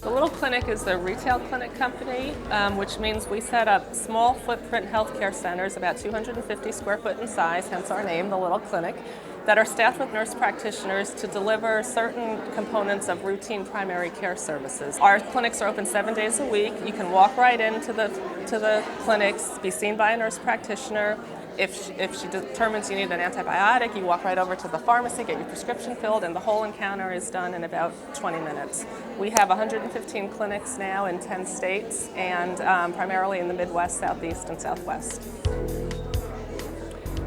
The Little Clinic is a retail clinic company, which means we set up small footprint healthcare centers, about 250 square foot in size, hence our name, The Little Clinic, that are staffed with nurse practitioners to deliver certain components of routine primary care services. Our clinics are open 7 days a week. You can walk right into the clinics, be seen by a nurse practitioner. If she determines you need an antibiotic, you walk right over to the pharmacy, get your prescription filled, and the whole encounter is done in about 20 minutes. We have 115 clinics now in 10 states, and primarily in the Midwest, Southeast, and Southwest.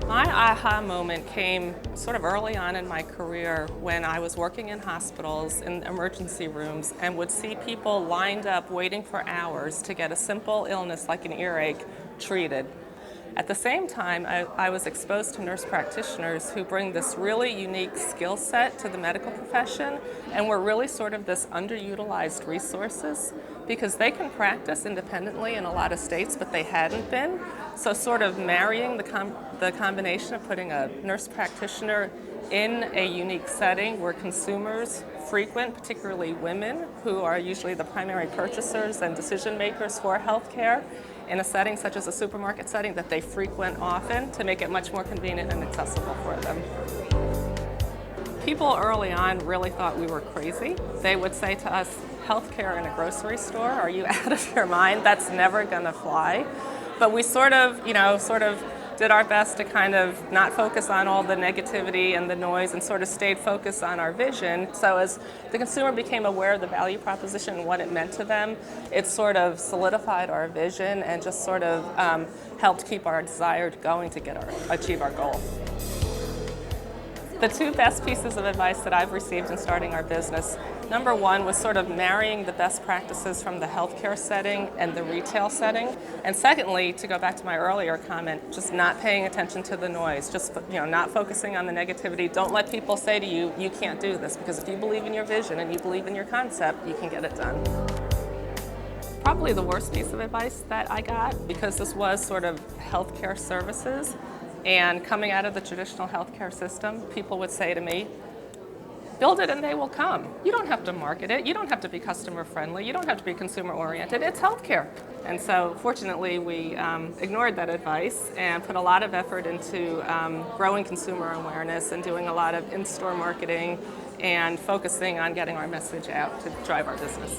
My aha moment came sort of early on in my career when I was working in hospitals, in emergency rooms, and would see people lined up waiting for hours to get a simple illness like an earache treated. At the same time, I was exposed to nurse practitioners who bring this really unique skill set to the medical profession, and were really sort of this underutilized resources because they can practice independently in a lot of states, but they hadn't been. So sort of marrying the combination of putting a nurse practitioner in a unique setting where consumers frequent, particularly women, who are usually the primary purchasers and decision makers for healthcare, in a setting such as a supermarket setting that they frequent often, to make it much more convenient and accessible for them. People early on really thought we were crazy. They would say to us, healthcare in a grocery store, are you out of your mind? That's never gonna fly. But we sort of did our best to kind of not focus on all the negativity and the noise, and sort of stayed focused on our vision. So as the consumer became aware of the value proposition and what it meant to them, it sort of solidified our vision and just sort of helped keep our desire going to achieve our goal. The two best pieces of advice that I've received in starting our business, number one was sort of marrying the best practices from the healthcare setting and the retail setting. And secondly, to go back to my earlier comment, just not paying attention to the noise, just not focusing on the negativity. Don't let people say to you, you can't do this, because if you believe in your vision and you believe in your concept, you can get it done. Probably the worst piece of advice that I got, because this was sort of healthcare services, and coming out of the traditional healthcare system, people would say to me, build it and they will come. You don't have to market it. You don't have to be customer friendly. You don't have to be consumer oriented. It's healthcare. And so fortunately, we ignored that advice and put a lot of effort into growing consumer awareness and doing a lot of in-store marketing and focusing on getting our message out to drive our business.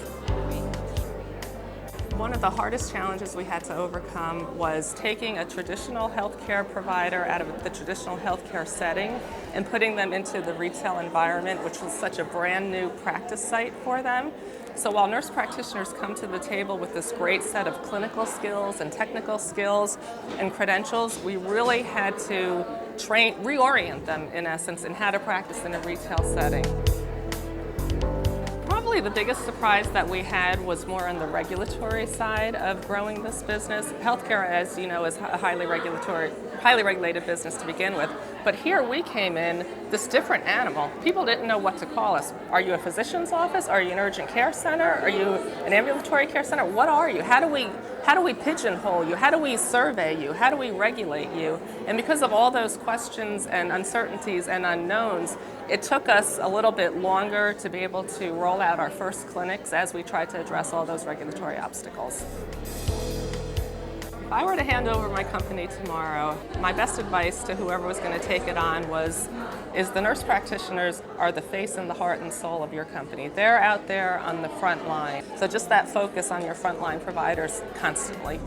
One of the hardest challenges we had to overcome was taking a traditional healthcare provider out of the traditional healthcare setting and putting them into the retail environment, which was such a brand new practice site for them. So while nurse practitioners come to the table with this great set of clinical skills and technical skills and credentials, we really had to reorient them, in essence, in how to practice in a retail setting. Probably the biggest surprise that we had was more on the regulatory side of growing this business. Healthcare, as you know, is a highly regulated business to begin with. But here we came in, this different animal. People didn't know what to call us. Are you a physician's office? Are you an urgent care center? Are you an ambulatory care center? What are you? How do we pigeonhole you? How do we survey you? How do we regulate you? And because of all those questions and uncertainties and unknowns, it took us a little bit longer to be able to roll out our first clinics as we tried to address all those regulatory obstacles. If I were to hand over my company tomorrow, my best advice to whoever was going to take it on is the nurse practitioners are the face and the heart and soul of your company. They're out there on the front line. So just that focus on your frontline providers constantly.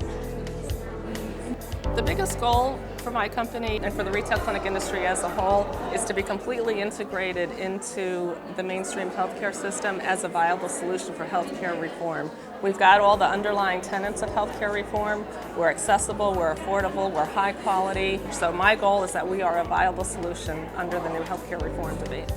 The biggest goal for my company and for the retail clinic industry as a whole is to be completely integrated into the mainstream healthcare system as a viable solution for healthcare reform. We've got all the underlying tenets of healthcare reform. We're accessible, we're affordable, we're high quality. So my goal is that we are a viable solution under the new healthcare reform debate.